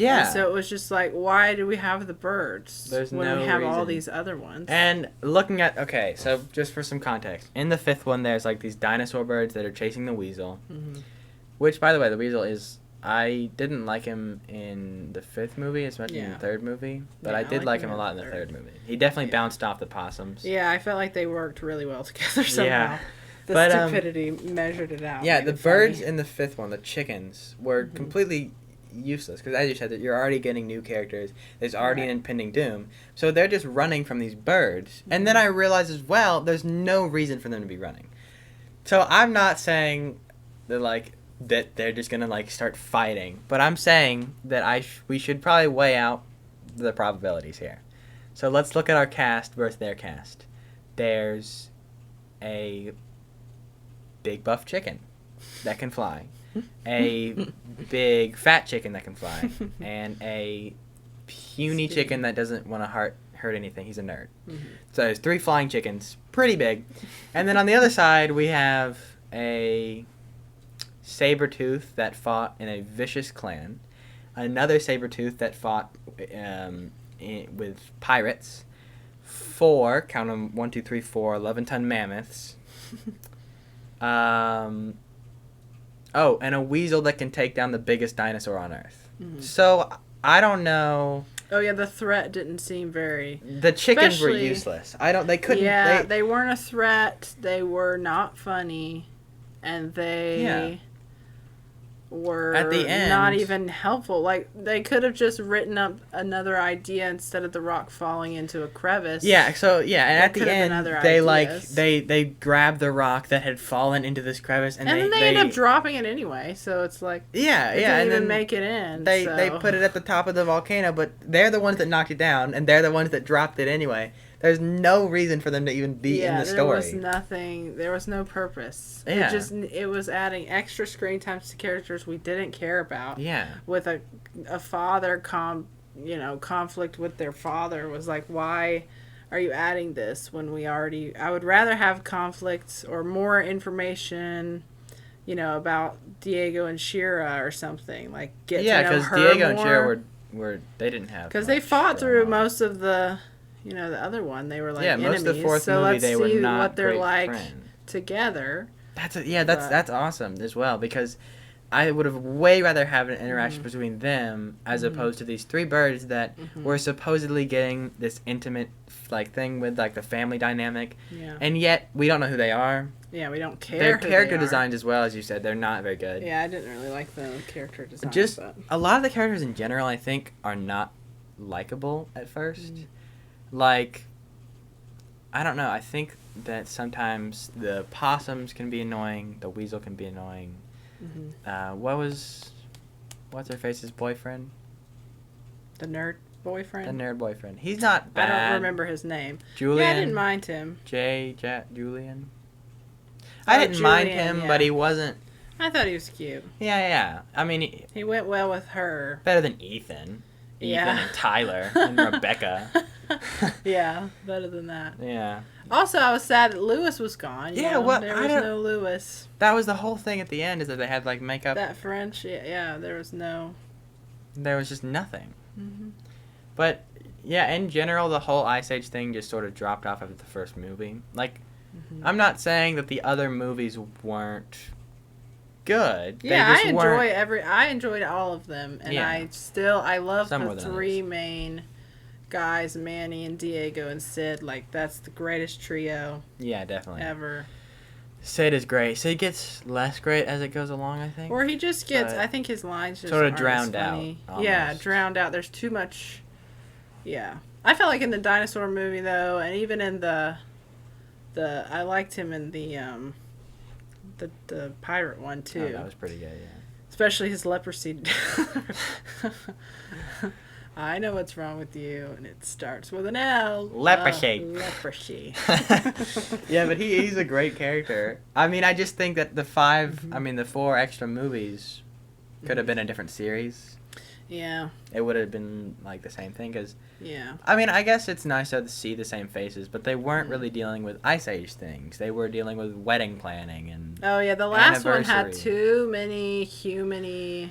Yeah. And so it was just like, why do we have the birds There's when no we have all reason. these other ones? And looking at, okay, so just for some context, in the 5th one, there's like these dinosaur birds that are chasing the weasel. Mm-hmm. Which, by the way, the weasel is, I didn't like him in the 5th movie as much as in the 3rd movie, but Yeah, I did like him a lot in the 3rd movie. He definitely bounced off the possums. Yeah, I felt like they worked really well together somehow. Yeah. The But, stupidity measured it out. Yeah, made the it funny. birds in the 5th one, the chickens, were completely useless because, as you said, that you're already getting new characters. There's already an impending doom, so they're just running from these birds. And then I realized as well, there's no reason for them to be running. So I'm not saying that they're just gonna start fighting, but I'm saying that we should probably weigh out the probabilities here. So let's look at our cast versus their cast. There's a big buff chicken that can fly, a big fat chicken that can fly, and a puny chicken that doesn't want to hurt anything. He's a nerd. So there's 3 flying chickens, pretty big. And then on the other side we have a saber-tooth that fought in a vicious clan, another saber-tooth that fought with pirates, 4, count them, 1, 2, 3, 4, 11-ton mammoths. And a weasel that can take down the biggest dinosaur on Earth. So, I don't know. Oh, yeah, the threat didn't seem very... The chickens were useless. They couldn't... Yeah, they weren't a threat. They were not funny. And they... were at the end, not even helpful. Like, they could have just written up another idea instead of the rock falling into a crevice. Yeah, so and at the end they grabbed the rock that had fallen into this crevice and then they end up dropping it anyway. So it's like it didn't and even then make it in. They put it at the top of the volcano, but they're the ones that knocked it down and they're the ones that dropped it anyway. There's no reason for them to even be in the story. There was nothing. There was no purpose. Yeah. It was adding extra screen time to characters we didn't care about. Yeah. With a father conflict with their father was like, why are you adding this when we already... I would rather have conflicts or more information, about Diego and Shira or something. Like, get to know her more. Yeah, because Diego and Shira were they didn't have... Because they fought through most of the... the other one, they were like enemies. Most of the 4th so movie, let's they were see not what they're great like friends. Together. That's awesome as well, because I would have way rather have an interaction between them as opposed to these 3 birds that were supposedly getting this intimate thing with the family dynamic, and yet we don't know who they are. Yeah, we don't care. Their character designs, as well, as you said, they're not very good. Yeah, I didn't really like the character design. A lot of the characters in general, I think, are not likable at first. I don't know. I think that sometimes the possums can be annoying. The weasel can be annoying. What's her face's boyfriend? The nerd boyfriend? The nerd boyfriend. He's not bad. I don't remember his name. Julian. Yeah, I didn't mind him. Julian. I didn't mind him, but he wasn't... I thought he was cute. Yeah. I mean... He went well with her. Better than Ethan. Ethan and Tyler and Rebecca. Yeah, better than that. Yeah. Also, I was sad that Lewis was gone. Yeah, there was no Lewis. That was the whole thing at the end, is that they had makeup. That French, yeah, there was no. There was just nothing. But yeah, in general, the whole Ice Age thing just sort of dropped off after the first movie. I'm not saying that the other movies weren't good. Yeah, I enjoyed all of them, and I love the 3 main guys, Manny and Diego and Sid. That's the greatest trio. Yeah, definitely. Ever. Sid is great. Sid gets less great as it goes along, I think. Or he just gets, I think his lines just sort of aren't drowned as out. funny. Almost. Yeah, drowned out. There's too much. Yeah. I felt like in the dinosaur movie, though, and even in the I liked him in the pirate one, too. Oh, that was pretty good, yeah. Especially his leprosy. I know what's wrong with you, and it starts with an L. Leprosy. Leprosy. Yeah, but he's a great character. I mean, I just think that the 4 extra movies could have been a different series. Yeah. It would have been the same thing, because... Yeah. I mean, I guess it's nice to see the same faces, but they weren't really dealing with Ice Age things. They were dealing with wedding planning and... Oh, yeah, the last one had too many human-y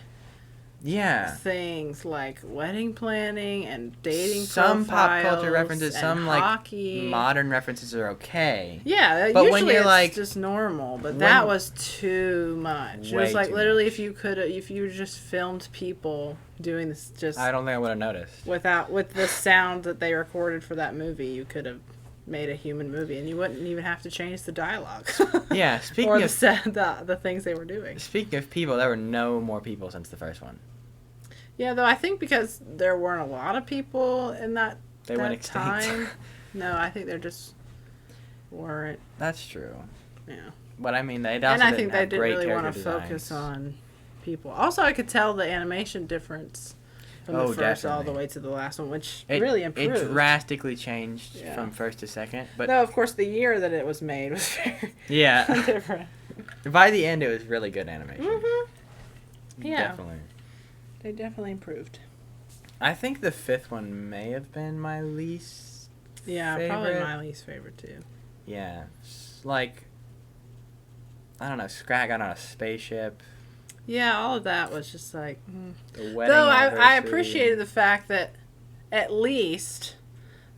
Yeah. things like wedding planning and dating some pop culture profiles references, and some hockey. like modern references are okay. Yeah, But usually when you're it's like, just normal, but when- that was too much. It Way was like too literally much. if you just filmed people doing this just I don't think I would have noticed. with the sound that they recorded for that movie, you could have made a human movie, and you wouldn't even have to change the dialogue. Yeah, or speaking the of the things they were doing. speaking of people, there were no more people since the first one. Yeah, though I think because there weren't a lot of people in that They went extinct. time. No, I think there just weren't. That's true. Yeah. But I mean, they also And I didn't think they have didn't great really want to character focus designs. on people. Also, I could tell the animation difference from the first all the definitely. way to the last one, which It really improved. It drastically changed Yeah. from first to second. But Though, of course, the year that it was made was very yeah, different. by the end, it was really good animation. Mm-hmm. Yeah. Definitely. They definitely improved. I think the fifth one may have been my least. Yeah, favorite. probably my least favorite, too. Yeah, like I don't know, Scrat got on a spaceship. Yeah, all of that was just like... The wedding Though I anniversary. appreciated the fact that at least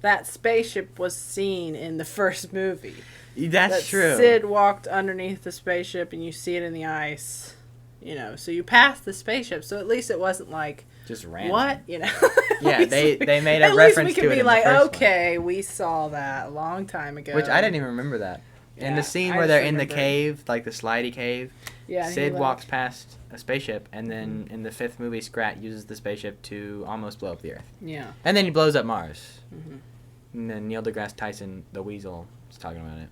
that spaceship was seen in the first movie. That's That true. Sid walked underneath the spaceship and you see it in the ice. You know, so you passed the spaceship, so at least it wasn't like, Just random. what? You know? Yeah, At they least made a at reference least we to could it be in the like, first one. okay, we saw that a long time ago. Which I didn't even remember that. In Yeah, the scene I where just they're in the remember- cave, like the slidey cave, Yeah, and he, Sid like- walks past a spaceship, and then in the fifth movie, Scrat uses the spaceship to almost blow up the Earth. Yeah. And then he blows up Mars. Mhm. And then Neil deGrasse Tyson, the weasel, is talking about it.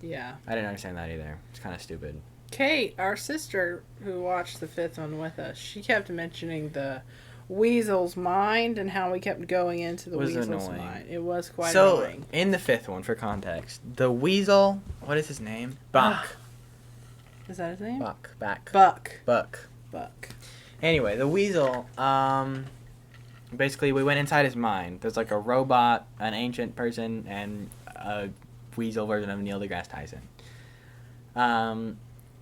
Yeah. I didn't understand that either. It's kind of stupid. Kate, our sister who watched the fifth one with us, she kept mentioning the weasel's mind and how we kept going into the Was weasel's annoying. mind. It was quite So, annoying. in the fifth one, for context, the weasel, what is his name? Buck. Is that his name? Buck. Back. Buck. Buck. Buck. Anyway, the weasel, basically we went inside his mind. There's like a robot, an ancient person, and a weasel version of Neil deGrasse Tyson.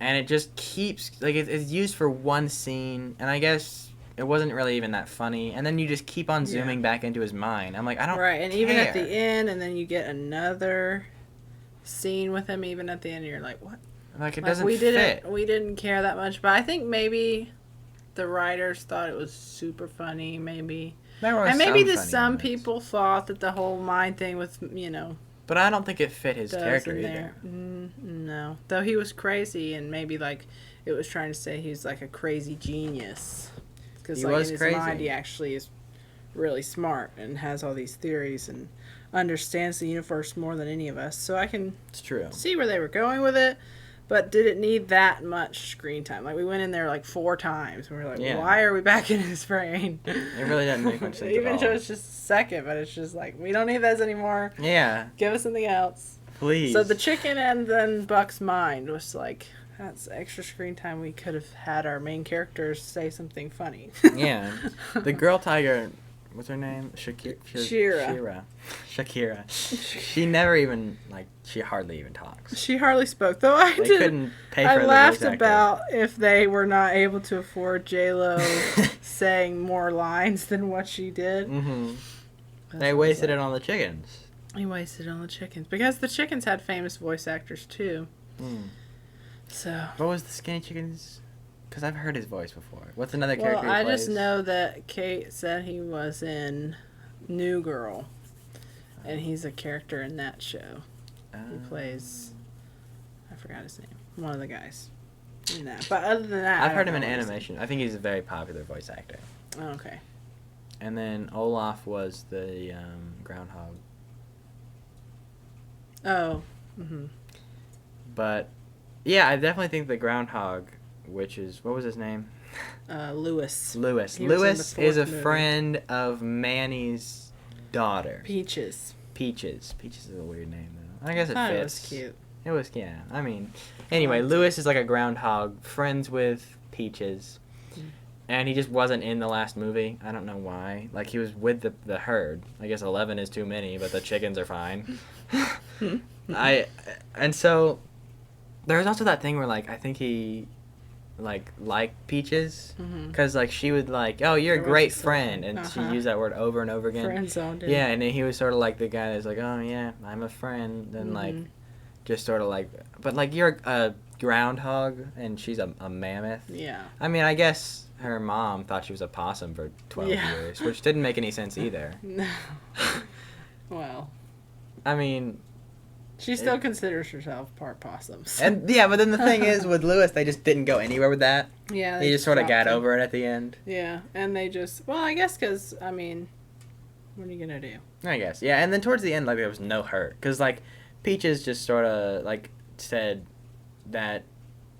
And it just keeps, like, it's used for one scene, and I guess it wasn't really even that funny. And then you just keep on zooming back into his mind. I'm like, I don't Right, and even at the care. end, and then you get another scene with him even at the end, and you're like, what? Like, it Like, doesn't we fit. didn't care that much, but I think maybe the writers thought it was super funny, maybe. There were And maybe some funny some moments. people thought that the whole mind thing with, you know, But I don't think it fit his does character in either. there. No. Though he was crazy, and maybe, like, it was trying to say he's, like, a crazy genius. Because, He like, was in his crazy. mind, he actually is really smart and has all these theories and understands the universe more than any of us. So I can It's true. see where they were going with it. But did it need that much screen time? Like, we went in there, like, 4 times. And we were like, Yeah. why are we back in his brain? It really doesn't make much sense at Even all. though it's just a second, but it's just like, we don't need those anymore. Yeah, Give us something else. please. So the chicken and then Buck's mind was like, that's extra screen time. We could have had our main characters say something funny. Yeah. The girl tiger, what's her name? Shira. Shakira. She never even, like, she hardly even talks. She hardly spoke, though. I They did. couldn't pay for I the laughed voice actor. about if they were not able to afford J-Lo saying more lines than what she did. Mm-hmm. That's They what was wasted like. it on the chickens. He wasted it on the chickens because the chickens had famous voice actors too. Mm. So. What was the skinny chickens? Because I've heard his voice before. What's another Well, character he I plays? just know that Kate said he was in New Girl, and he's a character in that show. He plays, I forgot his name, one of the guys in that. But other than that, I've I heard don't him in know what his animation. I think he's a very popular voice actor. name- Oh, okay. And then Olaf was the groundhog. Oh. Mm-hmm. But, yeah, I definitely think the groundhog, which is, what was his name? Lewis. Lewis. He was in the Lewis is a fourth movie. friend of Manny's daughter. Peaches. Peaches. Peaches is a weird name, though. I guess it Thought fits. it was cute. It was, yeah. I mean, anyway, liked it. Lewis is like a groundhog, friends with Peaches. And he just wasn't in the last movie. I don't know why. Like, he was with the herd. I guess 11 is too many, but the chickens are fine. And so, there's also that thing where, like, I think he like Peaches, Mhm. because like she would like, oh, you're a Or was great it friend, something? and she Uh-huh. used that word over and over again. Friend zoned him. Yeah, and then he was sort of like the guy that's like, oh yeah, I'm a friend, then like Mhm. just sort of like, but like you're a groundhog and she's a mammoth. Yeah. I mean, I guess her mom thought she was a possum for 12 Yeah. years, which didn't make any sense either. No. Well, I mean, she still considers herself part possum. So. and yeah, but then the thing is with Lewis, they just didn't go anywhere with that. Yeah. He just sort of got dropped him. over it at the end. Yeah, and they just I guess because I mean, what are you gonna do? I guess, yeah, and then towards the end, like there was no hurt, cause like Peaches just sort of like said that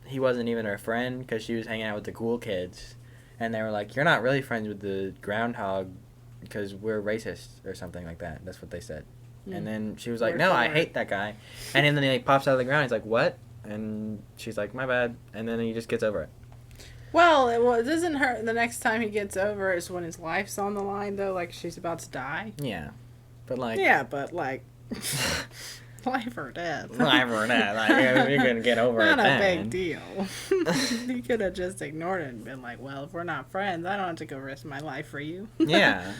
he wasn't even her friend because she was hanging out with the cool kids, and they were like, "You're not really friends with the groundhog because we're racist or something like that." That's what they said, and then she was like, Word "No, for I word. hate that guy," and then he pops out of the ground. He's like, "What?" And she's like, "My bad," and then he just gets over it. Well, it doesn't hurt. The next time he gets over is when his life's on the line, though. Like she's about to die. Yeah, but like, Yeah, but like, life or death. life or not, like you're gonna get over it. Not a then. big deal. He could have just ignored it and been like, "Well, if we're not friends, I don't have to go risk my life for you." Yeah.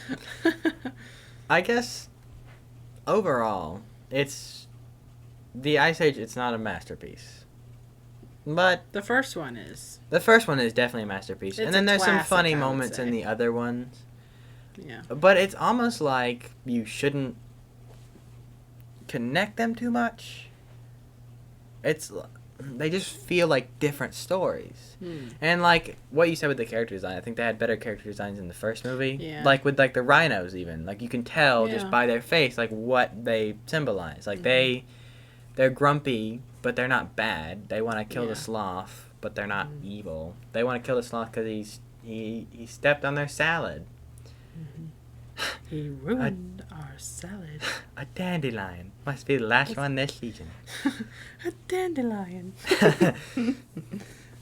I guess overall, it's the Ice Age. It's not a masterpiece, but The first one is. the first one is definitely a masterpiece. It's And then a there's some classic, funny I would moments in say. the other ones, Yeah. but it's almost like you shouldn't connect them too much. They just feel like different stories. And like what you said with the character design, I think they had better character designs in the first movie. Yeah. Like with like the rhinos even. Like you can tell just Yeah. by their face like what they symbolize. Like they're grumpy, but they're not bad. They want to kill Yeah. the sloth, but they're not evil. They want to kill the sloth cuz he stepped on their salad. He ruined our salad. A dandelion must be the last one this season. A dandelion.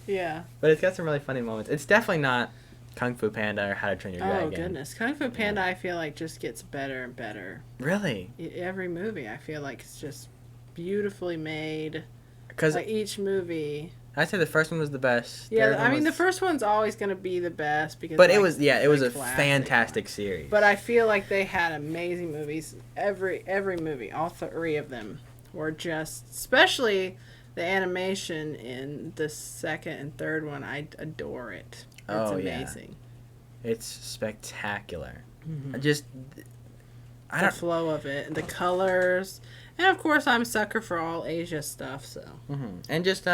Yeah. But it's got some really funny moments. It's definitely not Kung Fu Panda or How to Train Your Oh Dragon. goodness, Kung Fu Panda, I feel like just gets better and better. Really? Every movie, I feel like it's just beautifully made. Because Like each movie. I'd say the first one was the best. Yeah, Third I one mean the was- first one's always going to be the best because. But like, it was a classic fantastic one. series. But I feel like they had amazing movies. Every movie, all three of them, were just, especially the animation in the second and third one. I adore it. It's Oh, yeah. amazing. It's spectacular. Mm-hmm. I The don't. flow of it, and the colors, and of course I'm a sucker for all Asia stuff. So And just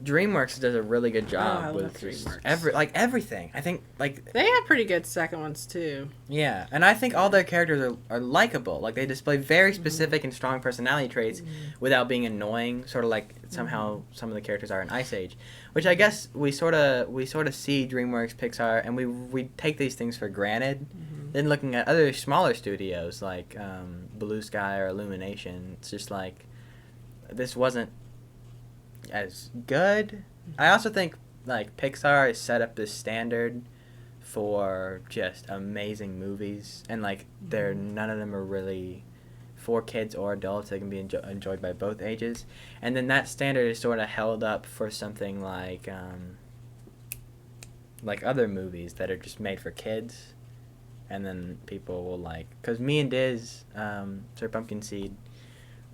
DreamWorks does a really good job I with love just DreamWorks. everything. I think like they have pretty good second ones too. yeah, and I think all their characters are likable. Like they display very specific and strong personality traits without being annoying. Sort of like somehow some of the characters are in Ice Age, which I guess we sort of see DreamWorks, Pixar, and we take these things for granted. Then looking at other smaller studios like Blue Sky or Illumination, it's just like this wasn't as good. I also think like Pixar has set up this standard for just amazing movies, and like none of them are really for kids or adults. They can be enjoyed by both ages, and then that standard is sort of held up for something like other movies that are just made for kids, and then people will like, because me and Diz, Sir Pumpkin Seed,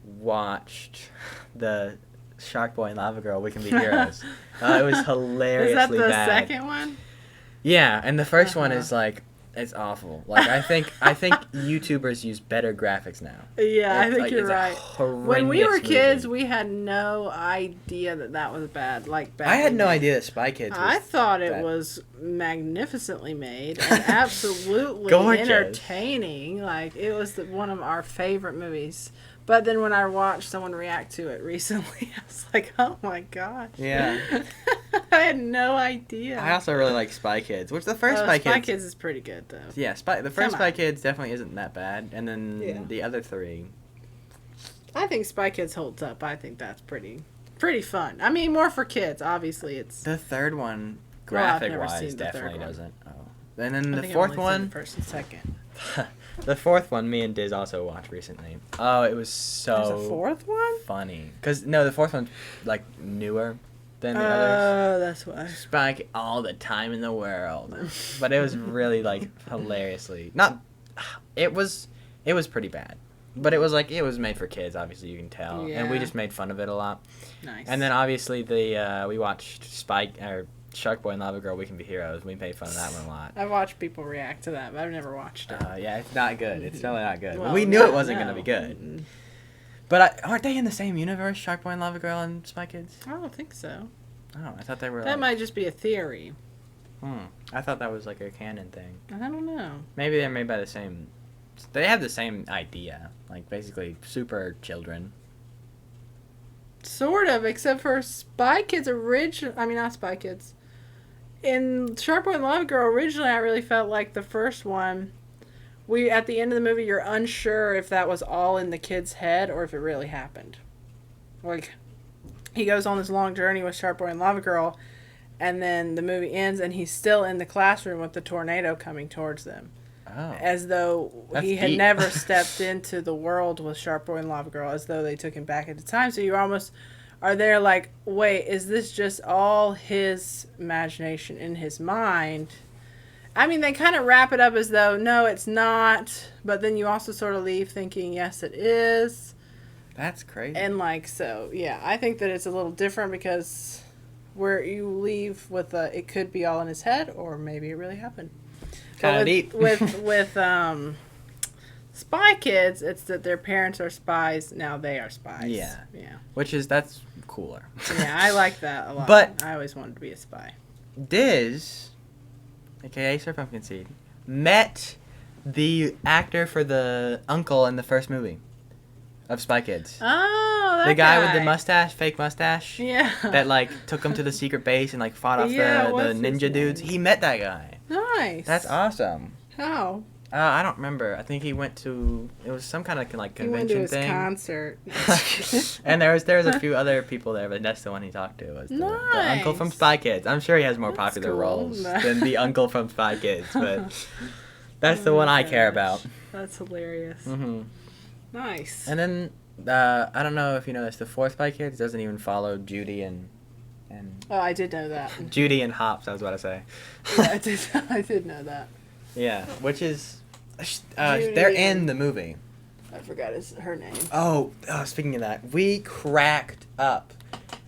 watched the Shark Boy and Lava Girl, We Can Be Heroes. It was hilariously Is that the bad. second one? Yeah, and the first one is like, it's awful. Like I think YouTubers use better graphics now. Yeah, I It's, think like, you're it's a right. horrendous When we were kids, movie. we had no idea that was bad. Like back I had in no the- idea that Spy Kids was I thought it that- was magnificently made and absolutely Gorgeous. entertaining. Like it was one of our favorite movies. But then when I watched someone react to it recently, I was like, "Oh my gosh!" Yeah. I had no idea. I also really like Spy Kids, which the first Spy Spy Kids. Kids is pretty good though. Yeah, the first Come Spy on. Kids definitely isn't that bad, and then Yeah. the other three. I think Spy Kids holds up. I think that's pretty fun. I mean, more for kids. Obviously, it's. The third one, Well, I've graphic never wise, seen the third definitely one. doesn't. Oh, and then I the think I've fourth only seen one. the first and second. The fourth one, me and Diz also watched recently. Oh, it was so There's a fourth one. funny. Cause no, the fourth one's like newer. than the others. Oh, that's why. Spike all the time in the world. But it was really, like, hilariously... Not... It was pretty bad. But it was, like, it was made for kids, obviously, you can tell. Yeah. And we just made fun of it a lot. Nice. And then, obviously, we watched Spike... or Shark Boy and Lava Girl, We Can Be Heroes. We made fun of that one a lot. I've watched people react to that, but I've never watched it. Yeah, it's not good. It's really not good. Well, But we knew it wasn't going to be no. good. But aren't they in the same universe, Shark Boy and Lava Girl and Spy Kids? I don't think so. Oh, I thought they were. That might just be a theory. I thought that was like a canon thing. I don't know. Maybe they're made by the same. They have the same idea, like basically super children. Sort of, except for Spy Kids I mean, not Spy Kids. In Shark Boy and Lava Girl, originally I really felt like the first one, at the end of the movie, you're unsure if that was all in the kid's head or if it really happened. Like, he goes on this long journey with Shark Boy and Lava Girl, and then the movie ends and he's still in the classroom with the tornado coming towards them. Oh. As though That's he had deep. never stepped into the world with Shark Boy and Lava Girl, as though they took him back at the time. So you almost are there like, wait, is this just all his imagination in his mind? I mean, they kind of wrap it up as though, no, it's not. But then you also sort of leave thinking, yes, it is. That's crazy. And like, so, yeah, I think that it's a little different because where you leave with it could be all in his head or maybe it really happened. Kind of deep. with Spy Kids, it's that their parents are spies. Now they are spies. Yeah. Yeah. That's cooler. Yeah, I like that a lot. But- I always wanted to be a spy. Diz, aka Sir Pumpkin Seed, met the actor for the uncle in the first movie of Spy Kids. Oh, that The guy with the mustache, fake mustache. Yeah. That like took him to the secret base and like fought off Yeah, the what's his ninja dudes. name? He met that guy. Nice. That's awesome. How? I don't remember. I think he went to it was some kind of like He went to convention his thing. concert. And there was a few other people there, but that's the one he talked to was the uncle from Nice. Spy Kids. I'm sure he has more That's popular cool. roles than the uncle from Spy Kids, but that's the one I care about. That's hilarious. Hmm Nice. And then I don't know if you know this, the fourth Spy Kids doesn't even follow Judy and Oh, I did know that. Judy and Hops. I was about to say. Yeah, I did know that. Yeah, which is Judy they're in and- the movie. I forgot her name. Oh, speaking of that, we cracked up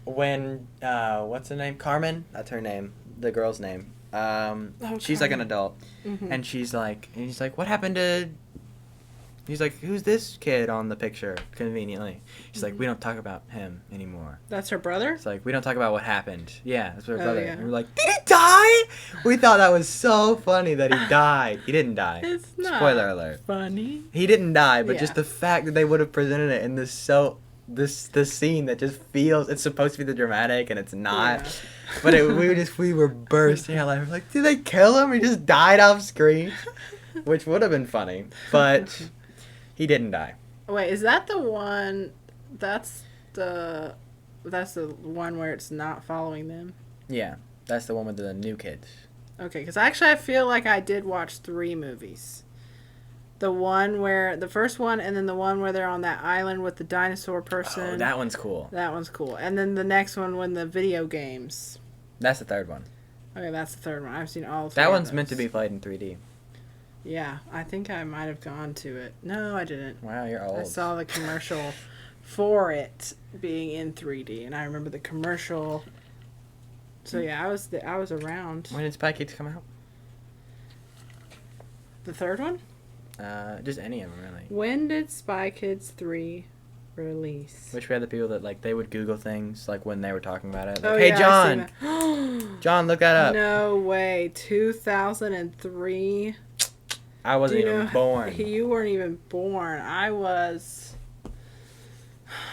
when what's her name? Carmen. That's her name. The girl's name. She's like an Carmen. adult, Mm-hmm. and he's like, what happened to? He's like, who's this kid on the picture? Conveniently, she's like, we don't talk about him anymore. That's her brother? It's like we don't talk about what happened. Yeah, that's her Oh, brother. yeah. And we're like, did he die? We thought that was so funny that he died. He didn't die. It's not Spoiler alert. funny. He didn't die, but Yeah. just the fact that they would have presented it in this scene that just feels it's supposed to be the dramatic and it's not. Yeah. But we were bursting out laughing. Like, did they kill him? He just died off screen, which would have been funny, but he didn't die. Wait, is that the one? That's the one where it's not following them. Yeah, that's the one with the new kids. Okay, because actually I feel like I did watch 3 movies. The first one, and then the one where they're on that island with the dinosaur person. Oh, that one's cool. That one's cool. And then the next one when the video games. That's the third one. Okay, that's the third one. I've seen all 3 That of one's meant to those. be played in 3D. Yeah, I think I might have gone to it. No, I didn't. Wow, you're old. I saw the commercial for it being in 3D, and I remember the commercial. So yeah, I was around. When did Spy Kids come out? The third one? Just any of them, really. When did Spy Kids 3 release? Wish we had the people that, like, they would Google things, like, when they were talking about it. Like, Oh, hey, yeah, I've John! seen that. John, look that up. No way. 2003. I wasn't Do you even know- born. You weren't even born. I was.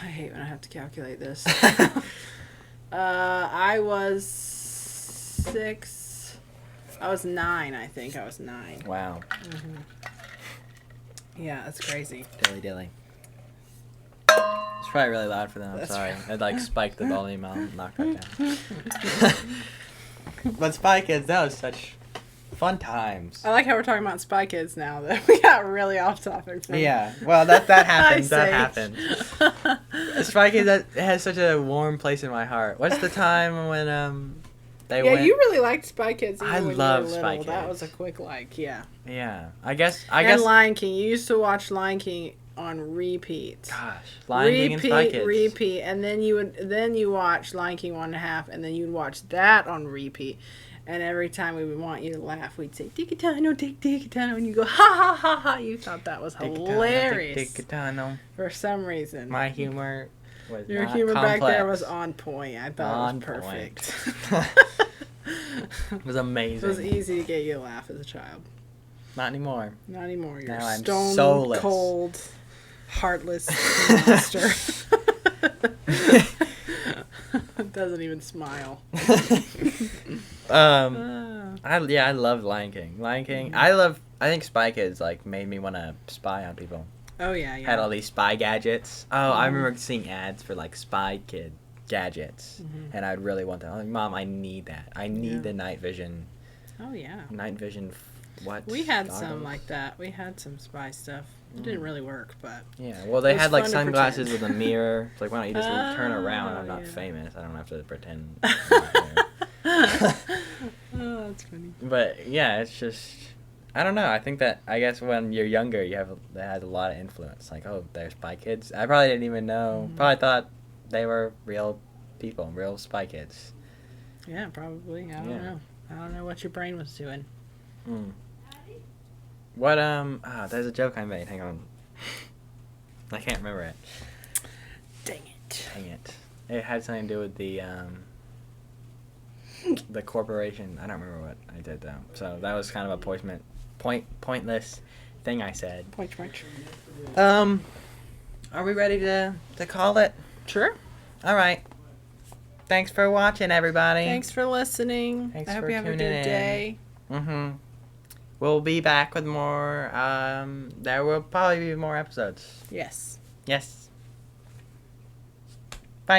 I hate when I have to calculate this. I was 6. I was 9, I think. I was 9. Wow. Mm-hmm. Yeah, that's crazy. Dilly dilly. It's probably really loud for them. I'm That's sorry. right. I'd, like, spike the volume. I'll knock that down. But Spy Kids, that was such fun times. I like how we're talking about Spy Kids now, though. We got really off topic. From Yeah, well, that happens. I That say. happens. Spy Kids, that has such a warm place in my heart. What's the time when they went? Yeah, you really liked Spy Kids. Even I when love you were Spy little. That Kids. was a quick like. Yeah. Yeah, I guess. And Lion King. You used to watch Lion King on repeat. Gosh, Lion King and Spy Kids. Repeat, and then you watch Lion King 1.5, and then you'd watch that on repeat. And every time we would want you to laugh, we'd say "Dickatano, Dickatano," and you go "ha ha ha ha." You thought that was hilarious. Dickatano. For some reason. My humor was Your not humor complex. back there was on point. I thought it was perfect. It was amazing. It was easy to get you to laugh as a child. Not anymore. Not anymore. You're Now I'm stone soulless. Cold, heartless monster. Doesn't even smile. I love Lion King. Lion King. I think Spy Kids like made me want to spy on people. Oh yeah. Had all these spy gadgets. Oh, I remember seeing ads for like Spy Kid gadgets, and I'd really want that. I'm like, Mom, I need that. I need the night vision. Oh yeah. Night vision. What? We had goggles? some like that. We had some spy stuff. It didn't really work, but yeah. Well, they it was had like fun to sunglasses with pretend. a mirror. It's like, why don't you just turn around? I'm not yeah. famous. I don't have to pretend. Oh, that's funny. But yeah, it's just I don't know. I guess when you're younger, that has a lot of influence. Like, oh, there's Spy Kids. I probably didn't even know. Probably thought they were real people, real Spy Kids. Yeah, probably. I don't know. I don't know what your brain was doing. What there's a joke I made. Hang on. I can't remember it. Dang it. Dang it. It had something to do with the corporation. I don't remember what I did though. So that was kind of a pointless thing I said. Point. Are we ready to call it? Sure. All right. Thanks for watching, everybody. Thanks for listening. Thanks I hope for you have a good tuning in. day. We'll be back with more. There will probably be more episodes. Yes. Yes.